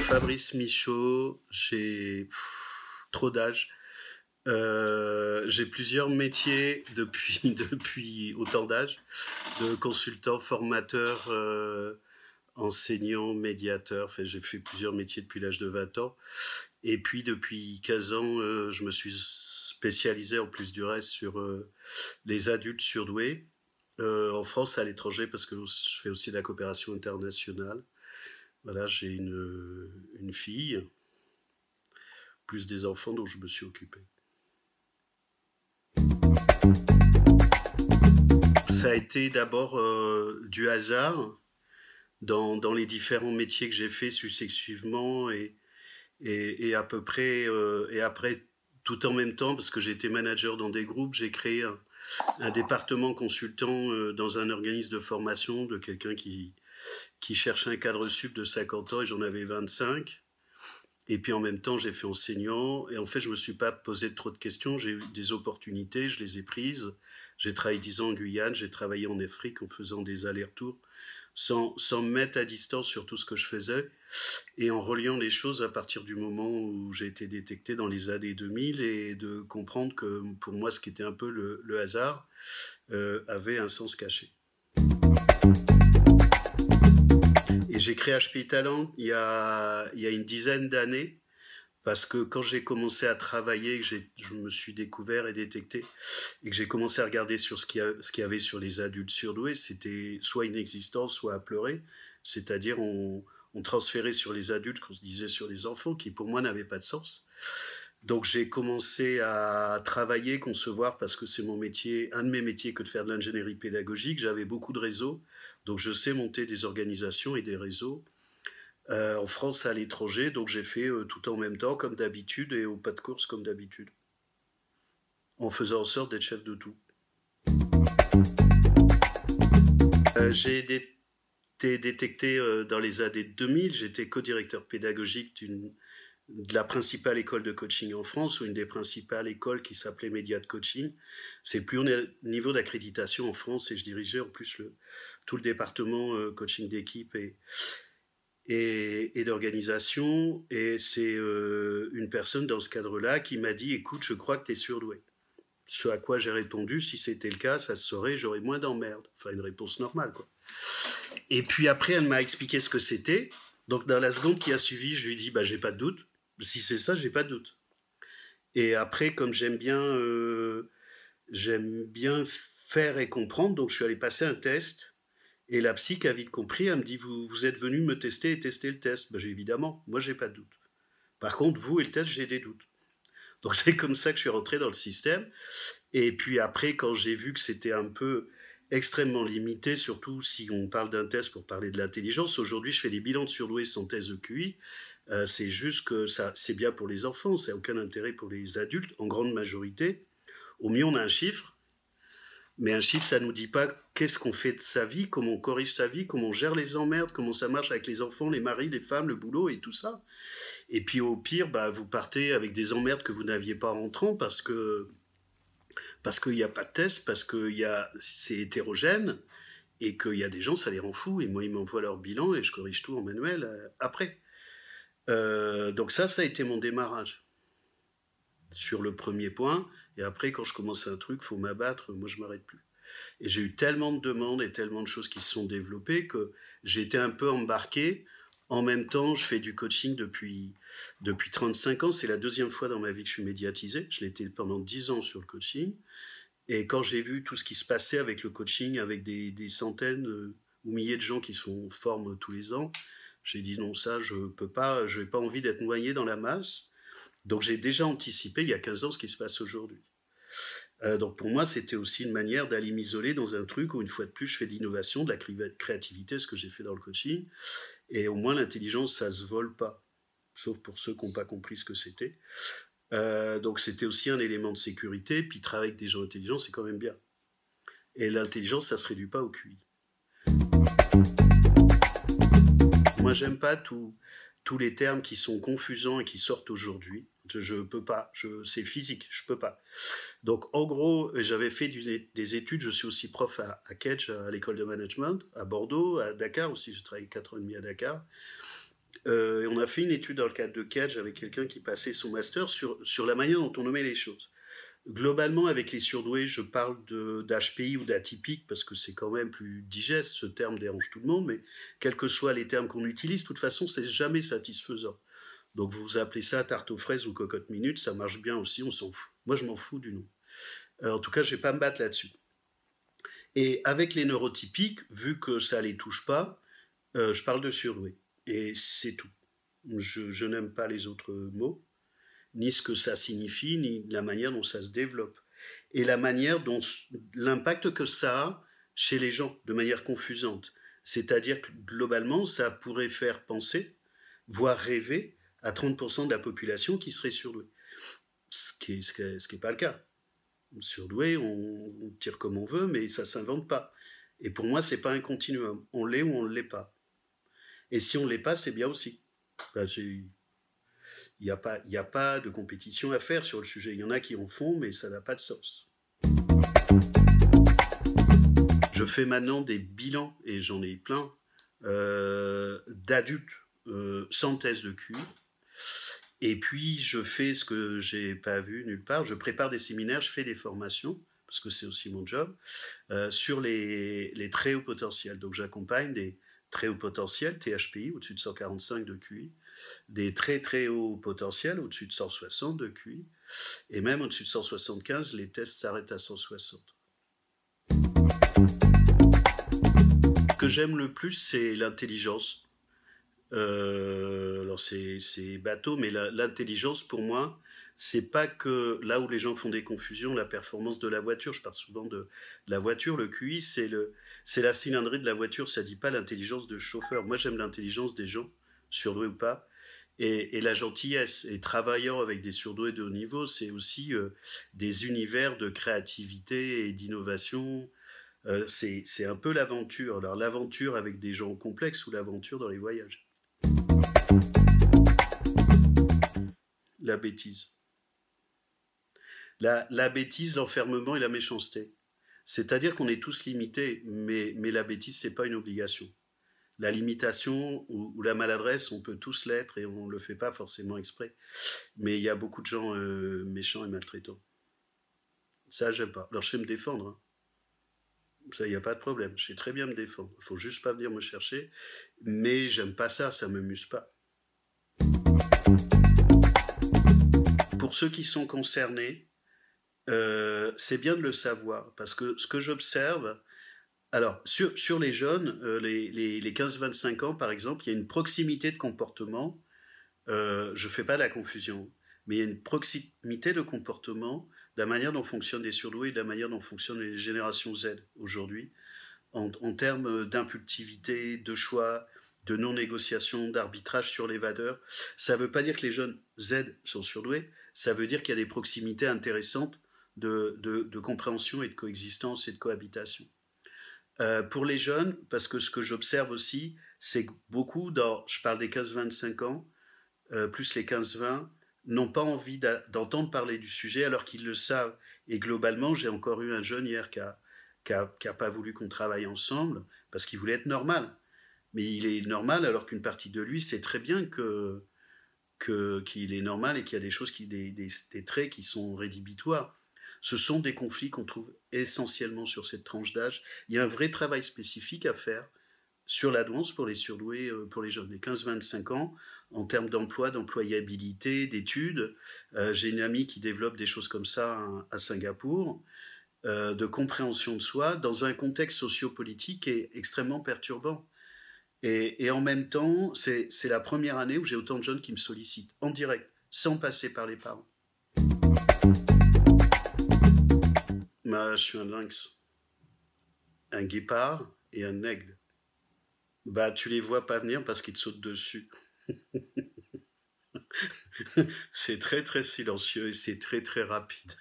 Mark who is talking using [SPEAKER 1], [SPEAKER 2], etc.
[SPEAKER 1] Fabrice Michaud, j'ai trop d'âge. J'ai plusieurs métiers depuis autant d'âge, de consultant, formateur, enseignant, médiateur. Enfin, j'ai fait plusieurs métiers depuis l'âge de 20 ans. Et puis depuis 15 ans, je me suis spécialisé en plus du reste sur les adultes surdoués, en France et à l'étranger, parce que je fais aussi de la coopération internationale. Voilà, j'ai une fille, plus des enfants dont je me suis occupé. Ça a été d'abord du hasard dans les différents métiers que j'ai faits successivement et à peu près, et après tout en même temps, parce que j'ai été manager dans des groupes, j'ai créé un département consultant dans un organisme de formation de quelqu'un qui cherchait un cadre sup de 50 ans et j'en avais 25. Et puis en même temps, j'ai fait enseignant. Et en fait, je ne me suis pas posé trop de questions. J'ai eu des opportunités, je les ai prises. J'ai travaillé 10 ans en Guyane, j'ai travaillé en Afrique en faisant des allers-retours, sans me mettre à distance sur tout ce que je faisais, et en reliant les choses à partir du moment où j'ai été détecté dans les années 2000, et de comprendre que pour moi, ce qui était un peu le hasard, avait un sens caché. Et j'ai créé HP Talent il y a une dizaine d'années, parce que quand j'ai commencé à travailler, je me suis découvert et détecté, et que j'ai commencé à regarder sur ce qu'il y avait sur les adultes surdoués, c'était soit inexistant, soit à pleurer. C'est-à-dire, on transférait sur les adultes ce qu'on se disait sur les enfants, qui pour moi n'avaient pas de sens. Donc j'ai commencé à travailler, concevoir, parce que c'est mon métier, un de mes métiers, que de faire de l'ingénierie pédagogique. J'avais beaucoup de réseaux, donc je sais monter des organisations et des réseaux en France et à l'étranger. Donc j'ai fait tout en même temps, comme d'habitude, et au pas de course, comme d'habitude, en faisant en sorte d'être chef de tout. J'ai été détecté dans les années 2000. J'étais co-directeur pédagogique de la principale école de coaching en France, ou une des principales écoles qui s'appelait Média de Coaching. C'est le plus haut niveau d'accréditation en France, et je dirigeais en plus tout le département coaching d'équipe et d'organisation. Et c'est une personne dans ce cadre-là qui m'a dit « Écoute, je crois que tu es surdoué ». Ce à quoi j'ai répondu « Si c'était le cas, ça se saurait, j'aurais moins d'emmerdes ». Enfin, une réponse normale, quoi. Et puis après, elle m'a expliqué ce que c'était. Donc dans la seconde qui a suivi, je lui ai dit « J'ai pas de doute. Si c'est ça, j'ai pas de doute ». Et après, comme j'aime bien faire et comprendre, donc je suis allé passer un test. Et la psy qui a vite compris, elle me dit « Vous êtes venu me tester et tester le test ». J'ai évidemment, moi j'ai pas de doute. Par contre, vous et le test, j'ai des doutes. Donc c'est comme ça que je suis rentré dans le système. Et puis après, quand j'ai vu que c'était un peu extrêmement limité, surtout si on parle d'un test pour parler de l'intelligence. Aujourd'hui, je fais des bilans de surdoués sans test de QI. C'est juste que c'est bien pour les enfants, ça n'a aucun intérêt pour les adultes, en grande majorité. Au mieux, on a un chiffre, mais un chiffre, ça ne nous dit pas qu'est-ce qu'on fait de sa vie, comment on corrige sa vie, comment on gère les emmerdes, comment ça marche avec les enfants, les maris, les femmes, le boulot et tout ça. Et puis au pire, vous partez avec des emmerdes que vous n'aviez pas en rentrant, parce qu'il n'y a pas de test, parce que c'est hétérogène, et qu'il y a des gens, ça les rend fous, et moi, ils m'envoient leur bilan, et je corrige tout en manuel après. Donc ça a été mon démarrage sur le premier point. Et après, quand je commence un truc, il faut m'abattre, moi je ne m'arrête plus. Et j'ai eu tellement de demandes et tellement de choses qui se sont développées que j'ai été un peu embarqué. En même temps, je fais du coaching depuis 35 ans. C'est la deuxième fois dans ma vie que je suis médiatisé. Je l'ai été pendant 10 ans sur le coaching. Et quand j'ai vu tout ce qui se passait avec le coaching, avec des centaines ou milliers de gens qui se forment tous les ans, j'ai dit non, ça, je peux pas, je n'ai pas envie d'être noyé dans la masse. Donc j'ai déjà anticipé il y a 15 ans ce qui se passe aujourd'hui. Donc pour moi, c'était aussi une manière d'aller m'isoler dans un truc où, une fois de plus, je fais de l'innovation, de la créativité, ce que j'ai fait dans le coaching. Et au moins, l'intelligence, ça ne se vole pas, sauf pour ceux qui n'ont pas compris ce que c'était. Donc c'était aussi un élément de sécurité. Puis travailler avec des gens intelligents, c'est quand même bien. Et l'intelligence, ça ne se réduit pas au QI. Moi, j'aime pas tout tous les termes qui sont confusants et qui sortent aujourd'hui. Je peux pas, c'est physique, je peux pas. Donc en gros, j'avais fait des études, je suis aussi prof à Kedge, à l'école de management, à Bordeaux, à Dakar aussi, j'ai travaillé 4 ans et demi à Dakar. Et on a fait une étude dans le cadre de Kedge avec quelqu'un qui passait son master sur la manière dont on nommait les choses. Globalement, avec les surdoués, je parle d'HPI ou d'atypique parce que c'est quand même plus digeste, ce terme dérange tout le monde, mais quels que soient les termes qu'on utilise, de toute façon, c'est jamais satisfaisant. Donc vous appelez ça tarte aux fraises ou cocotte minute, ça marche bien aussi, on s'en fout. Moi, je m'en fous du nom. En tout cas, je vais pas me battre là-dessus. Et avec les neurotypiques, vu que ça les touche pas, je parle de surdoués. Et c'est tout. Je n'aime pas les autres mots, ni ce que ça signifie, ni la manière dont ça se développe. Et la manière dont l'impact que ça a chez les gens, de manière confusante. C'est-à-dire que globalement, ça pourrait faire penser, voire rêver, à 30% de la population qui serait surdouée. Ce qui est pas le cas. Surdoué, on tire comme on veut, mais ça s'invente pas. Et pour moi, c'est pas un continuum. On l'est ou on ne l'est pas. Et si on ne l'est pas, c'est bien aussi. Ben, il n'y a pas de compétition à faire sur le sujet. Il y en a qui en font, mais ça n'a pas de sens. Je fais maintenant des bilans, et j'en ai plein, d'adultes sans test de QI. Et puis, je fais ce que j'ai pas vu nulle part. Je prépare des séminaires, je fais des formations, parce que c'est aussi mon job, sur les très hauts potentiels. Donc, j'accompagne des très hauts potentiels, THPI, au-dessus de 145 de QI, des très très hauts potentiels, au-dessus de 160 de QI, et même au-dessus de 175, les tests s'arrêtent à 160. Ce que j'aime le plus, c'est l'intelligence. Alors c'est bateau, mais l'intelligence pour moi, c'est pas que là où les gens font des confusions, la performance de la voiture. Je parle souvent de la voiture. Le QI, c'est la cylindrée de la voiture. Ça dit pas l'intelligence de chauffeur. Moi, j'aime l'intelligence des gens, surdoués ou pas, et la gentillesse. Et travaillant avec des surdoués de haut niveau, c'est aussi des univers de créativité et d'innovation. C'est un peu l'aventure. Alors l'aventure avec des gens complexes ou l'aventure dans les voyages. La bêtise. La bêtise, l'enfermement et la méchanceté. C'est-à-dire qu'on est tous limités, mais la bêtise, c'est pas une obligation. La limitation ou la maladresse, on peut tous l'être et on ne le fait pas forcément exprès. Mais il y a beaucoup de gens méchants et maltraitants. Ça, j'aime pas. Alors, je sais me défendre. Hein. Ça, il n'y a pas de problème. Je sais très bien me défendre. Il faut juste pas venir me chercher. Mais j'aime pas ça, ça me muse pas. Pour ceux qui sont concernés, c'est bien de le savoir, parce que ce que j'observe, alors sur les jeunes, les 15-25 ans par exemple, il y a une proximité de comportement, je ne fais pas la confusion, mais il y a une proximité de comportement de la manière dont fonctionnent les surdoués et de la manière dont fonctionnent les générations Z aujourd'hui, en termes d'impulsivité, de choix, de non-négociation, d'arbitrage sur les valeurs. Ça ne veut pas dire que les jeunes Z sont surdoués, ça veut dire qu'il y a des proximités intéressantes de compréhension et de coexistence et de cohabitation. Pour les jeunes, parce que ce que j'observe aussi, c'est que beaucoup, je parle des 15-25 ans, plus les 15-20, n'ont pas envie d'entendre parler du sujet alors qu'ils le savent. Et globalement, j'ai encore eu un jeune hier qui a pas voulu qu'on travaille ensemble parce qu'il voulait être normal. Mais il est normal alors qu'une partie de lui sait très bien qu'il est normal et qu'il y a des choses, des traits qui sont rédhibitoires. Ce sont des conflits qu'on trouve essentiellement sur cette tranche d'âge. Il y a un vrai travail spécifique à faire sur la douance pour les surdoués, pour les jeunes des 15-25 ans, en termes d'emploi, d'employabilité, d'études. J'ai une amie qui développe des choses comme ça à Singapour, de compréhension de soi, dans un contexte sociopolitique qui est extrêmement perturbant. Et en même temps, c'est la première année où j'ai autant de jeunes qui me sollicitent, en direct, sans passer par les parents. Je suis un lynx, un guépard et un aigle. Tu les vois pas venir parce qu'ils te sautent dessus. C'est très très silencieux et c'est très très rapide.